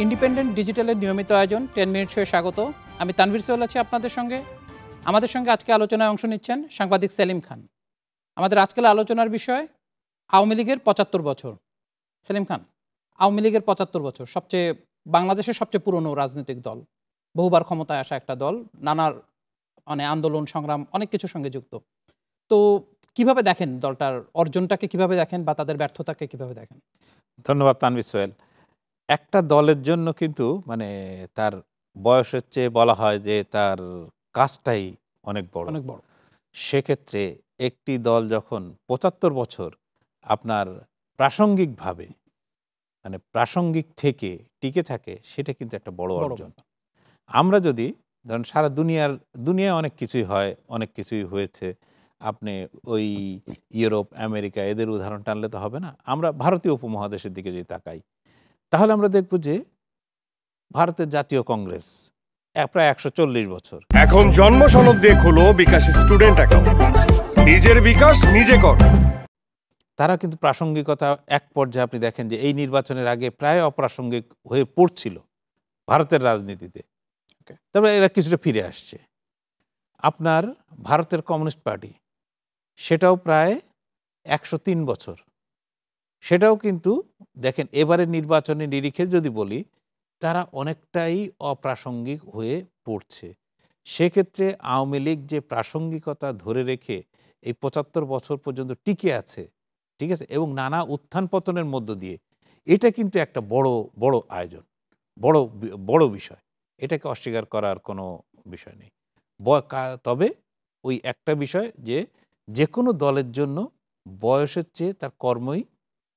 Independent ডিজিটালের নিয়মিত আয়োজন 10 minute শোয়ে স্বাগত। আমি তানভীর সোহেল আছি আপনাদের সঙ্গে। আমাদের সঙ্গে আজকে আলোচনায় অংশ নিচ্ছেন সাংবাদিক সেলিম খান। আমাদের আজকের আলোচনার বিষয় আওয়ামী লীগের ৭৫ বছর। সেলিম খান, আওয়ামী লীগের ৭৫ বছর বাংলাদেশের সবচেয়ে পুরনো রাজনৈতিক দল, বহুবার ক্ষমতায় আসা একটা দল, নানার আন্দোলন সংগ্রাম অনেক কিছুর সঙ্গে যুক্ত। তো কিভাবে দেখেন দলটার অর্জনটাকে, কিভাবে দেখেন বা তাদের ব্যর্থতাকে কিভাবে দেখেন? ধন্যবাদ তানভীর সোহেল। একটা দলের জন্য কিন্তু তার বয়সের চেয়ে বলা হয় যে তার কাজটাই অনেক বড়। সেক্ষেত্রে একটি দল যখন ৭৫ বছর আপনার প্রাসঙ্গিকভাবে প্রাসঙ্গিক থেকে টিকে থাকে, সেটা কিন্তু একটা বড় অর্জন। আমরা যদি ধরেন সারা দুনিয়ায় অনেক কিছুই হয়, অনেক কিছুই হয়েছে, আপনি ওই ইউরোপ, আমেরিকা এদের উদাহরণ টানলে তো হবে না। আমরা ভারতীয় উপমহাদেশের দিকে যদি তাকাই, তাহলে আমরা দেখব যে ভারতের জাতীয় কংগ্রেস প্রায় ১৪০ বছর। এখন জন্ম সনদ দিয়ে খোলো বিকাশ স্টুডেন্ট অ্যাকাউন্ট, নিজের বিকাশ নিজে কর। তারা কিন্তু প্রাসঙ্গিকতা এক পর্যায়ে আপনি দেখেন যে এই নির্বাচনের আগে প্রায় অপ্রাসঙ্গিক হয়ে পড়ছিল ভারতের রাজনীতিতে। তারপরে এরা কিছুটা ফিরে আসছে। আপনার ভারতের কমিউনিস্ট পার্টি, সেটাও প্রায় ১০৩ বছর। সেটাও কিন্তু দেখেন এবারের নির্বাচনের নিরিখে যদি বলি, তারা অনেকটাই অপ্রাসঙ্গিক হয়ে পড়ছে। সেক্ষেত্রে আওয়ামী লীগ যে প্রাসঙ্গিকতা ধরে রেখে এই ৭৫ বছর পর্যন্ত টিকে আছে, ঠিক আছে, এবং নানা উত্থান পতনের মধ্য দিয়ে, এটা কিন্তু একটা বড় আয়োজন, বড় বিষয়। এটাকে অস্বীকার করার কোনো বিষয় নেই। তবে ওই একটা বিষয় যে কোনো দলের জন্য বয়সের চেয়ে তার কর্মই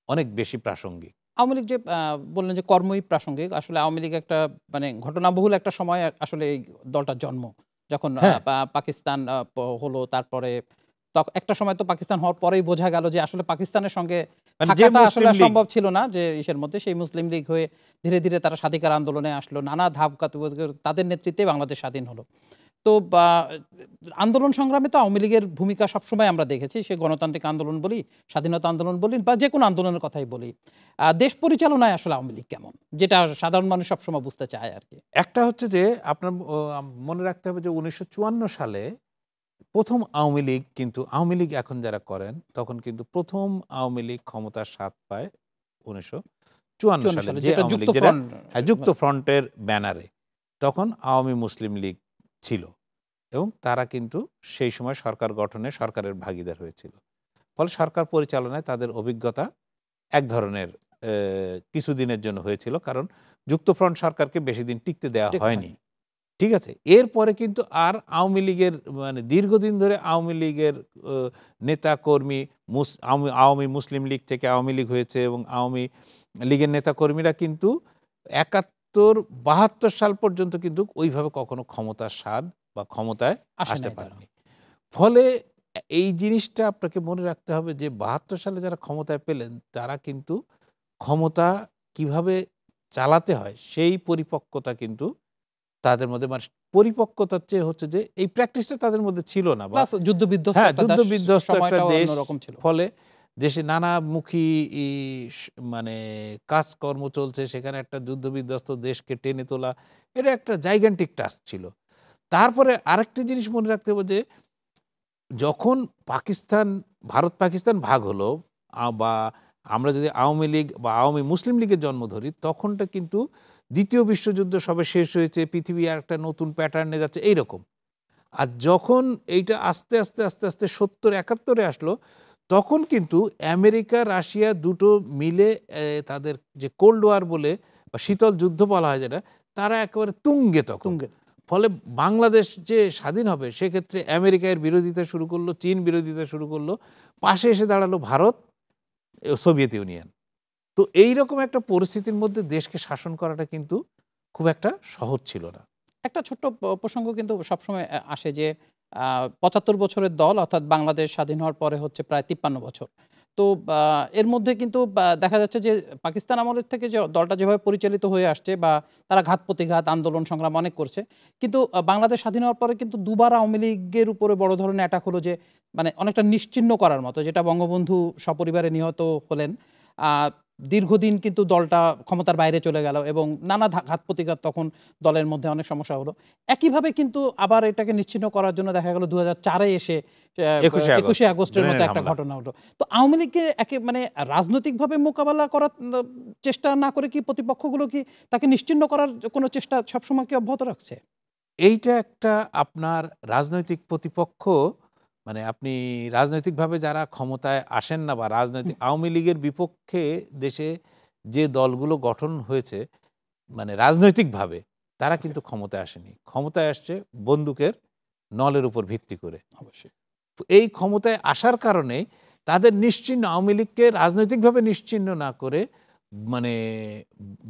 অনেক বেশি প্রাসঙ্গিক। আওয়ামী লীগ যে বললেন যে কর্মই প্রাসঙ্গিক, আসলে আওয়ামী লীগ একটা ঘটনাবহুল একটা সময় আসলে এই দলটার জন্ম, যখন পাকিস্তান হলো, তারপরে একটা সময় তো পাকিস্তান হওয়ার পরেই বোঝা গেল যে আসলে পাকিস্তানের সঙ্গে থাকাটা আসলে সম্ভব ছিল না, যে ইসের মধ্যে সেই মুসলিম লীগ হয়ে ধীরে ধীরে তারা স্বাধিকার আন্দোলনে আসলো, নানা ধাপ তাদের নেতৃত্বে বাংলাদেশ স্বাধীন হলো। তো আন্দোলন সংগ্রামে তো আওয়ামী লীগের ভূমিকা সবসময় আমরা দেখেছি, সে গণতান্ত্রিক আন্দোলন বলি, স্বাধীনতা আন্দোলন বলি, বা যে কোনো আন্দোলনের কথাই বলি। দেশ পরিচালনায় আসলে আওয়ামী লীগ কেমন, যেটা সাধারণ মানুষ সবসময় বুঝতে চায় আর কি। একটা হচ্ছে যে আপনার মনে রাখতে হবে যে ১৯৫৪ সালে প্রথম আওয়ামী লীগ, কিন্তু আওয়ামী লীগ এখন যারা করেন, তখন কিন্তু প্রথম আওয়ামী লীগ ক্ষমতার স্বাদ পায় ১৯৫৪ সালে, যে আওয়ামী লীগ যেটা যুক্ত ফ্রন্টের ব্যানারে, তখন আওয়ামী মুসলিম লীগ ছিল, এবং তারা কিন্তু সেই সময় সরকার গঠনে সরকারের ভাগিদার হয়েছিল। ফলে সরকার পরিচালনায় তাদের অভিজ্ঞতা এক ধরনের কিছুদিনের জন্য হয়েছিল, কারণ যুক্তফ্রন্ট সরকারকে বেশি দিন টিকতে দেওয়া হয়নি, ঠিক আছে। এরপরে কিন্তু আর আওয়ামী লীগের দীর্ঘদিন ধরে আওয়ামী লীগের নেতা কর্মী, আওয়ামী মুসলিম লীগ থেকে আওয়ামী লীগ হয়েছে, এবং আওয়ামী লীগের নেতা কর্মীরা কিন্তু ৭১-৭২ সাল পর্যন্ত কিন্তু ওইভাবে কখনো ক্ষমতার স্বাদ বা ক্ষমতায় আসতে পারেনি। ফলে এই জিনিসটা আপনাকে মনে রাখতে হবে যে ৭২ সালে যারা ক্ষমতায় পেলেন, তারা কিন্তু ক্ষমতা কিভাবে চালাতে হয় সেই পরিপক্কতা কিন্তু তাদের মধ্যে, পরিপক্কতার চেয়ে হচ্ছে যে এই প্র্যাকটিসটা তাদের মধ্যে ছিল না। যুদ্ধবিধ্বস্ত একটা দেশ, ফলে দেশে নানামুখী কাজকর্ম চলছে, সেখানে একটা যুদ্ধবিধ্বস্ত দেশকে টেনে তোলা, এটা একটা জাইগান্টিক টাস্ক ছিল। তারপরে আরেকটি জিনিস মনে রাখতে হবে যে যখন ভারত পাকিস্তান ভাগ হলো, বা আমরা যদি আওয়ামী লীগ বা আওয়ামী মুসলিম লীগের জন্ম ধরি, তখনটা কিন্তু দ্বিতীয় বিশ্বযুদ্ধ সবে শেষ হয়েছে, পৃথিবী আর একটা নতুন প্যাটার্নে যাচ্ছে, এইরকম। আর যখন এইটা আস্তে আস্তে আস্তে আস্তে ৭০-৭১ আসলো, তখন কিন্তু আমেরিকা রাশিয়া দুটো মিলে তাদের যে কোল্ড ওয়ার বলে বা শীতল যুদ্ধ বলা হয় যেটা, তারা একেবারে তুঙ্গে তখন। ফলে বাংলাদেশ যে স্বাধীন হবে, সেক্ষেত্রে আমেরিকার বিরোধিতা শুরু করলো, চীন বিরোধিতা শুরু করলো, পাশে এসে দাঁড়ালো ভারত, সোভিয়েত ইউনিয়ন। তো এইরকম একটা পরিস্থিতির মধ্যে দেশকে শাসন করাটা কিন্তু খুব একটা সহজ ছিল না। একটা ছোট্ট প্রসঙ্গ কিন্তু সবসময় আসে যে ৭৫ বছরের দল, অর্থাৎ বাংলাদেশ স্বাধীন হওয়ার পরে হচ্ছে প্রায় ৫৩ বছর। তো এর মধ্যে কিন্তু দেখা যাচ্ছে যে পাকিস্তান আমলের থেকে যে দলটা যেভাবে পরিচালিত হয়ে আসছে, বা তারা ঘাত প্রতিঘাত আন্দোলন সংগ্রাম অনেক করছে, কিন্তু বাংলাদেশ স্বাধীন হওয়ার পরে কিন্তু দুবার আওয়ামী লীগের উপরে বড় ধরনের অ্যাটাক হলো, যে অনেকটা নিশ্চিহ্ন করার মতো, যেটা বঙ্গবন্ধু সপরিবারে নিহত হলেন। দীর্ঘদিন কিন্তু দলটা ক্ষমতার বাইরে চলে গেল এবং নানা ঘাত প্রতিঘাত, তখন দলের মধ্যে অনেক সমস্যা হলো। একইভাবে কিন্তু আবার এটাকে নিশ্চিহ্ন করার জন্য দেখা গেল 2004-এ এসে 21শে আগস্টের মতো একটা ঘটনা হলো। তো আওয়ামী লীগকে মানে রাজনৈতিকভাবে মোকাবেলা করার চেষ্টা না করে কি প্রতিপক্ষগুলো কি তাকে নিশ্চিহ্ন করার কোনো চেষ্টা সবসময় কি অব্যাহত রাখছে? এইটা একটা আপনার রাজনৈতিক প্রতিপক্ষ, মানে আপনি রাজনৈতিকভাবে যারা ক্ষমতায় আসেন না বা রাজনৈতিক আওয়ামী লীগের বিপক্ষে দেশে যে দলগুলো গঠন হয়েছে, মানে রাজনৈতিকভাবে তারা কিন্তু ক্ষমতায় আসেনি। ক্ষমতায় আসছে বন্দুকের নলের উপর ভিত্তি করে। অবশ্যই। তো এই ক্ষমতায় আসার কারণে তাদের নিশ্চিহ্ন, আওয়ামী লীগকে রাজনৈতিকভাবে নিশ্চিহ্ন না করে মানে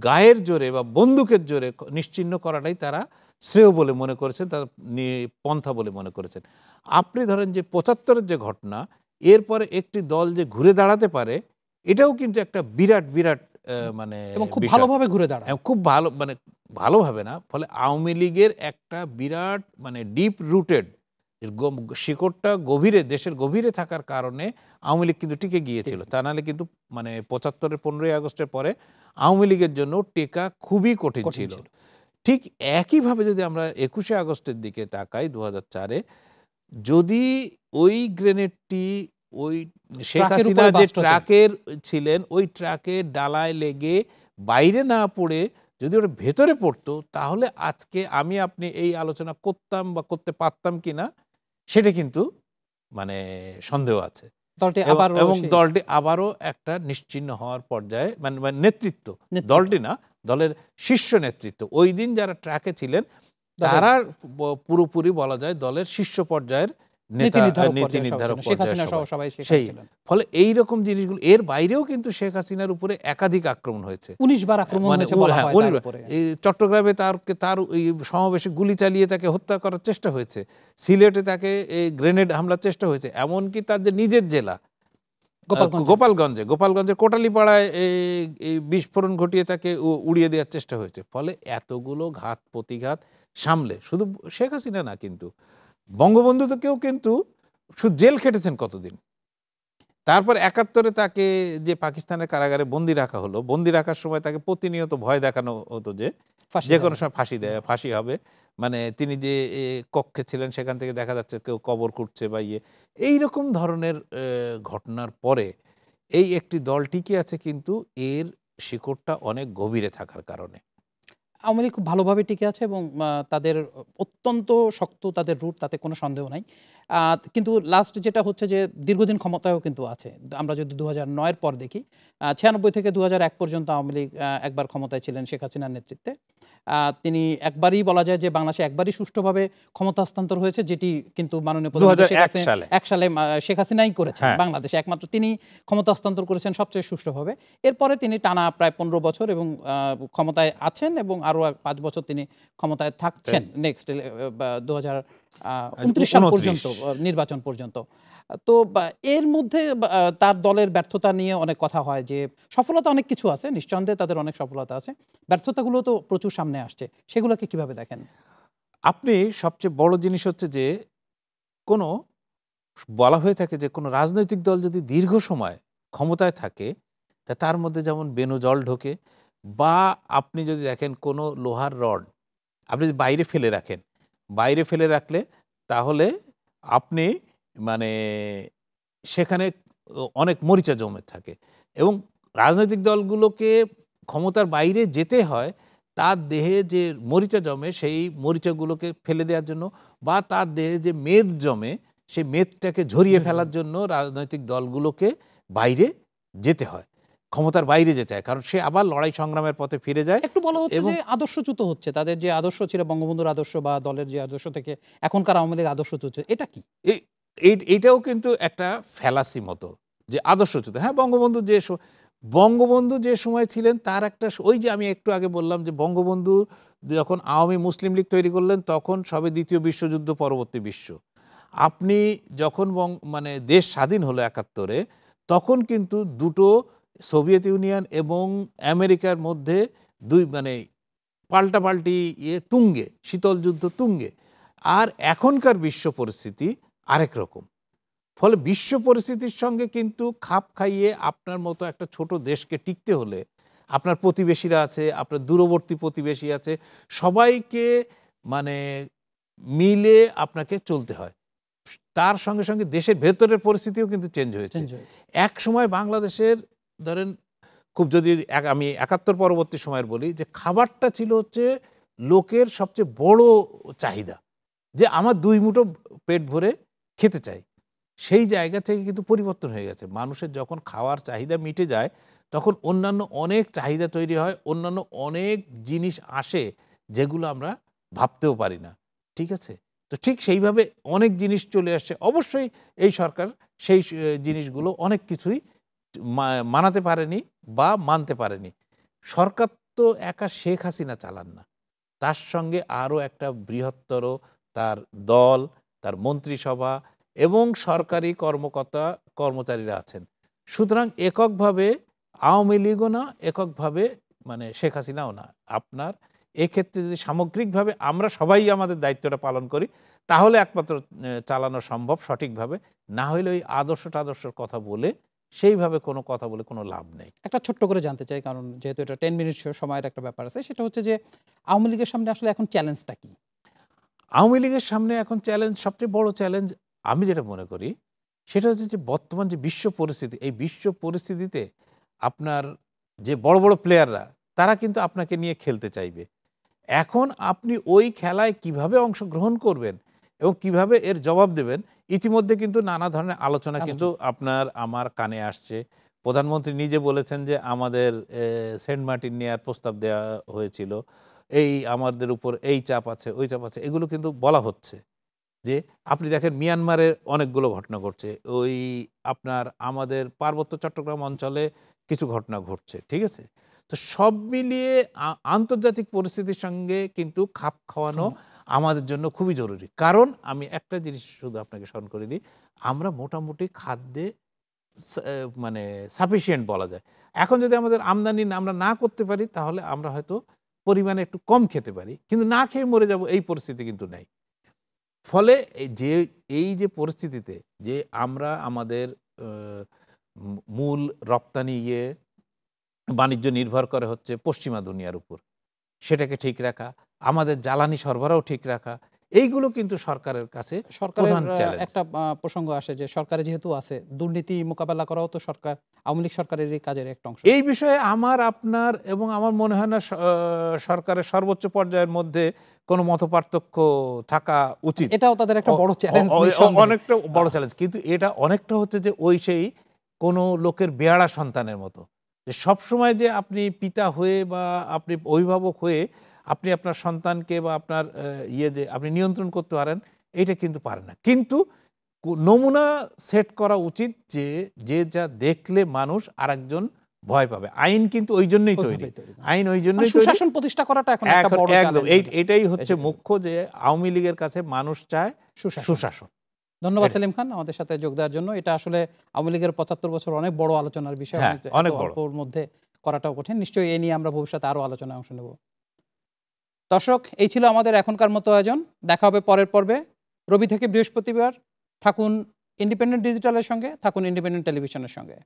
গায়ের জোরে বা বন্দুকের জোরে নিশ্চিহ্ন করাটাই তারা শ্রেয় বলে মনে করেছেন, তার পন্থা বলে মনে করেছেন। আপনি ধরেন যে 75-এর যে ঘটনা, এরপরে একটি দল যে ঘুরে দাঁড়াতে পারে, এটাও কিন্তু একটা বিরাট বিরাট মানে এবং খুব ভালোভাবে ঘুরে দাঁড়ায়। খুব ভালো, মানে ভালোভাবে না, ফলে আওয়ামী লীগের একটা বিরাট মানে ডিপ রুটেড শিকড়টা গভীরে, দেশের গভীরে থাকার কারণে আওয়ামী লীগ কিন্তু টিকে গিয়েছিল। তা নাহলে কিন্তু মানে 75-এর 15ই আগস্টের পরে আওয়ামী লীগের জন্য টেকা খুবই কঠিন ছিল। ঠিক একইভাবে যদি আমরা 21শে আগস্টের দিকে তাকাই 2004-এ, যদি ওই গ্রেনেডটি ওই শেখ হাসিনা যে ট্রাকের ছিলেন ওই ট্রাকের ডালায় লেগে বাইরে না পড়ে যদি ওটা ভেতরে পড়তো, তাহলে আজকে আমি আপনি এই আলোচনা করতাম বা করতে পারতাম কিনা সেটা কিন্তু মানে সন্দেহ আছে। এবং দলটি আবারও একটা নিশ্চিহ্ন হওয়ার পর্যায়ে, মানে নেতৃত্ব, দলটি না, দলের শীর্ষ নেতৃত্ব, ওই দিন যারা ট্র্যাকে ছিলেন তারা পুরোপুরি বলা যায় দলের শীর্ষ পর্যায়ের নেতা, নীতি নির্ধারক সেই। ফলে এইরকম জিনিসগুলো, এর বাইরেও কিন্তু শেখ হাসিনার উপরে একাধিক আক্রমণ হয়েছে। 19 বার আক্রমণ হয়েছে বলা হয় তার উপরে। চট্টগ্রামে তার ওই সমাবেশে গুলি চালিয়ে তাকে হত্যা করার চেষ্টা হয়েছে, সিলেটে তাকে গ্রেনেড হামলার চেষ্টা হয়েছে, এমনকি তার যে নিজের জেলা গোপালগঞ্জের কোটালীপাড়ায় এই বিস্ফোরণ ঘটিয়ে তাকে উড়িয়ে দেওয়ার চেষ্টা হয়েছে। ফলে এতগুলো ঘাত প্রতিঘাত সামলে শুধু শেখ হাসিনা না, কিন্তু বঙ্গবন্ধু তো কেউ কিন্তু শুধু জেল খেটেছেন কতদিন। তারপর 71-এ তাকে যে পাকিস্তানের কারাগারে বন্দি রাখা হলো, বন্দি রাখার সময় তাকে প্রতিনিয়ত ভয় দেখানো হতো যে কোনো সময় ফাঁসি হবে। মানে তিনি যে কক্ষে ছিলেন সেখান থেকে দেখা যাচ্ছে কেউ কবর খুঁড়ছে বা এইরকম ধরনের ঘটনার পরে এই একটি দল টিকে আছে, কিন্তু এর শিকড়টা অনেক গভীরে থাকার কারণে। আওয়ামী লীগ খুব ভালোভাবে টিকে আছে এবং তাদের অত্যন্ত শক্ত তাদের রুট, তাতে কোনো সন্দেহ নাই। কিন্তু লাস্ট যেটা হচ্ছে যে দীর্ঘদিন ক্ষমতায়ও কিন্তু আছে। আমরা যদি 2009-এর পর দেখি, 96 থেকে 2001 পর্যন্ত আওয়ামী লীগ একবার ক্ষমতায় ছিলেন শেখ হাসিনার নেতৃত্বে। তিনি একবারই বলা যায় যে বাংলাদেশে একবারই সুষ্ঠুভাবে ক্ষমতা হস্তান্তর হয়েছে, যেটি কিন্তু মাননীয় প্রধানমন্ত্রী এক সালে শেখ হাসিনাই করেছেন। বাংলাদেশে একমাত্র তিনি ক্ষমতা হস্তান্তর করেছেন সবচেয়ে সুষ্ঠুভাবে। এরপরে তিনি টানা প্রায় 15 বছর এবং ক্ষমতায় আছেন এবং আরো 5 বছর তিনি ক্ষমতায় থাকছেন নেক্সট 2029 সাল পর্যন্ত, নির্বাচন পর্যন্ত। তো এর মধ্যে তার দলের ব্যর্থতা নিয়ে অনেক কথা হয় যে সফলতা অনেক কিছু আছে, নিঃসন্দেহে তাদের অনেক সফলতা আছে, ব্যর্থতাগুলো তো প্রচুর সামনে আসছে, সেগুলোকে কিভাবে দেখেন আপনি? সবচেয়ে বড় জিনিস হচ্ছে যে কোনো বলা হয়ে থাকে যে কোনো রাজনৈতিক দল যদি দীর্ঘ সময় ক্ষমতায় থাকে, তার মধ্যে যেমন বেনু জল ঢোকে, বা আপনি যদি দেখেন কোনো লোহার রড আপনি যদি বাইরে ফেলে রাখলে তাহলে আপনি মানে সেখানে অনেক মরিচা জমে থাকে। এবং রাজনৈতিক দলগুলোকে ক্ষমতার বাইরে যেতে হয় তার দেহে যে মরিচা জমে সেই মরিচাগুলোকে ফেলে দেওয়ার জন্য, বা তার দেহে যে মেদ জমে সেই মেদটাকে ঝরিয়ে ফেলার জন্য রাজনৈতিক দলগুলোকে বাইরে যেতে হয়, ক্ষমতার বাইরে যেতে হয়, কারণ সে আবার লড়াই সংগ্রামের পথে ফিরে যায়। একটু বলা হচ্ছে যে আদর্শচ্যুত হচ্ছে, তাদের যে আদর্শ ছিল বঙ্গবন্ধুর আদর্শ বা দলের যে আদর্শ থেকে এখনকার আওয়ামী লীগ আদর্শচ্যুত, এটা কি? এইটাও কিন্তু একটা ফ্যালাসি মতো যে আদর্শচ্যুত। হ্যাঁ, বঙ্গবন্ধু যে সময় ছিলেন তার একটা, ওই যে আমি একটু আগে বললাম যে বঙ্গবন্ধু যখন আওয়ামী মুসলিম লীগ তৈরি করলেন তখন সবে দ্বিতীয় বিশ্বযুদ্ধ পরবর্তী বিশ্ব। আপনি যখন মানে দেশ স্বাধীন হলো 71-এ, তখন কিন্তু দুটো সোভিয়েত ইউনিয়ন এবং আমেরিকার মধ্যে মানে পাল্টাপাল্টি তুঙ্গে, শীতল যুদ্ধ তুঙ্গে। আর এখনকার বিশ্ব পরিস্থিতি আরেক রকম। ফলে বিশ্ব পরিস্থিতির সঙ্গে কিন্তু খাপ খাইয়ে আপনার মতো একটা ছোট দেশকে টিকতে হলে আপনার প্রতিবেশীরা আছে, আপনার দূরবর্তী প্রতিবেশী আছে, সবাইকে মানে মিলে আপনাকে চলতে হয়। তার সঙ্গে সঙ্গে দেশের ভেতরের পরিস্থিতিও কিন্তু চেঞ্জ হয়েছে। এক সময় বাংলাদেশের ধরেন খুব যদি আমি ৭১ পরবর্তী সময়ের বলি যে খাবারটা ছিল হচ্ছে লোকের সবচেয়ে বড় চাহিদা, যে আমার ২ মুঠো পেট ভরে খেতে চাই। সেই জায়গা থেকে কিন্তু পরিবর্তন হয়ে গেছে। মানুষের যখন খাওয়ার চাহিদা মিটে যায় তখন অন্যান্য অনেক চাহিদা তৈরি হয়, অন্যান্য অনেক জিনিস আসে যেগুলো আমরা ভাবতেও পারি না। ঠিক আছে, তো ঠিক সেইভাবে অনেক জিনিস চলে আসছে। অবশ্যই এই সরকার সেই জিনিসগুলো অনেক কিছুই মানাতে পারেনি বা মানতে পারেনি। সরকার তো একা শেখ হাসিনা চালান না, তার সঙ্গে আরও একটা বৃহত্তর তার দল, তার মন্ত্রিসভা এবং সরকারি কর্মকর্তা কর্মচারীরা আছেন। সুতরাং এককভাবে আওয়ামী লীগও না, এককভাবে মানে শেখ হাসিনাও না। আপনার এক্ষেত্রে যদি সামগ্রিকভাবে আমরা সবাই আমাদের দায়িত্বটা পালন করি তাহলে একমাত্র চালানো সম্ভব সঠিকভাবে। না হলে ওই আদর্শের কথা বলে সেইভাবে কোনো কথা বলে কোনো লাভ নেই। একটা ছোট্ট করে জানতে চাই, কারণ যেহেতু এটা 10 মিনিট সময়ের একটা ব্যাপার আছে, সেটা হচ্ছে যে আওয়ামী লীগের সামনে আসলে এখন চ্যালেঞ্জটা কি? আওয়ামী লীগের সামনে এখন চ্যালেঞ্জ, সবচেয়ে বড় চ্যালেঞ্জ আমি যেটা মনে করি সেটা হচ্ছে যে বর্তমান যে বিশ্ব পরিস্থিতি, এই বিশ্ব পরিস্থিতিতে আপনার যে বড় বড় প্লেয়াররা তারা কিন্তু আপনাকে নিয়ে খেলতে চাইবে। এখন আপনি ওই খেলায় কিভাবে অংশগ্রহণ করবেন এবং কিভাবে এর জবাব দেবেন, ইতিমধ্যে কিন্তু নানা ধরনের আলোচনা কিন্তু আপনার আমার কানে আসছে। প্রধানমন্ত্রী নিজে বলেছেন যে আমাদের সেন্ট মার্টিন নেওয়ার প্রস্তাব দেওয়া হয়েছিল, এই আমাদের উপর এই চাপ আছে, ওই চাপ আছে, এগুলো কিন্তু বলা হচ্ছে। যে আপনি দেখেন মিয়ানমারের অনেকগুলো ঘটনা ঘটছে, ওই আপনার আমাদের পার্বত্য চট্টগ্রাম অঞ্চলে কিছু ঘটনা ঘটছে। ঠিক আছে, তো সব মিলিয়ে আন্তর্জাতিক পরিস্থিতির সঙ্গে কিন্তু খাপ খাওয়ানো আমাদের জন্য খুবই জরুরি। কারণ আমি একটা জিনিস শুধু আপনাকে স্মরণ করে দিই, আমরা মোটামুটি খাদ্যে মানে সাফিসিয়েন্ট বলা যায়। এখন যদি আমাদের আমদানি আমরা না করতে পারি তাহলে আমরা হয়তো পরিমাণে একটু কম খেতে পারি, কিন্তু না খেয়ে মরে যাব এই পরিস্থিতি কিন্তু নেই। ফলে এই যে পরিস্থিতিতে যে আমরা আমাদের মূল রপ্তানি বাণিজ্য নির্ভর করে হচ্ছে পশ্চিমা দুনিয়ার উপর, সেটাকে ঠিক রাখা, আমাদের জ্বালানি সরবরাহ ঠিক রাখা, এইগুলো কিন্তু সরকারের কাছে প্রধান চ্যালেঞ্জ। একটা প্রসঙ্গ আসে যে সরকারে যেহেতু আছে, দুর্নীতি মোকাবেলা করাও তো সরকার, আওয়ামী লীগ সরকারের এই কাজের একটা অংশ। এই বিষয়ে আমার আপনার এবং আমার মনে হয় না সরকারের সর্বোচ্চ পর্যায়ের মধ্যে কোনো মতপার্থক্য থাকা উচিত। এটাও তাদের একটা বড় চ্যালেঞ্জ, অনেকটা বড় চ্যালেঞ্জ। কিন্তু এটা অনেকটা হচ্ছে যে ওই সেই কোনো লোকের বেয়াড়া সন্তানের মতো, যে সবসময় যে আপনি পিতা হয়ে বা আপনি অভিভাবক হয়ে আপনি আপনার সন্তানকে বা আপনার যে আপনি নিয়ন্ত্রণ করতে পারেন, এইটা কিন্তু পারে না। কিন্তু নমুনা সেট করা উচিত যে যে যা দেখলে মানুষ আরেকজন ভয় পাবে। আইন কিন্তু ওই জন্যই তৈরি, আইন ওই জন্যই তৈরি, সুশাসন প্রতিষ্ঠা করাটা এখন একটা বড় চ্যালেঞ্জ। এইটাই হচ্ছে মুখ্য, যে আওয়ামী লীগের কাছে মানুষ চায় সুশাসন। ধন্যবাদ সেলিম খান আমাদের সাথে যোগ দেওয়ার জন্য। এটা আসলে আওয়ামী লীগের ৭৫ বছর অনেক বড় আলোচনার বিষয়, অনেক অল্পর মধ্যে করাটাও কঠিন। নিশ্চয়ই এ নিয়ে আমরা ভবিষ্যতে আরো আলোচনায় অংশ নেব। দর্শক, এই ছিল আমাদের এখনকার মতো আয়োজন। দেখা হবে পরের পর্বে। রবি থেকে বৃহস্পতিবার থাকুন ইন্ডিপেন্ডেন্ট ডিজিটালের সঙ্গে, থাকুন ইন্ডিপেন্ডেন্ট টেলিভিশনের সঙ্গে।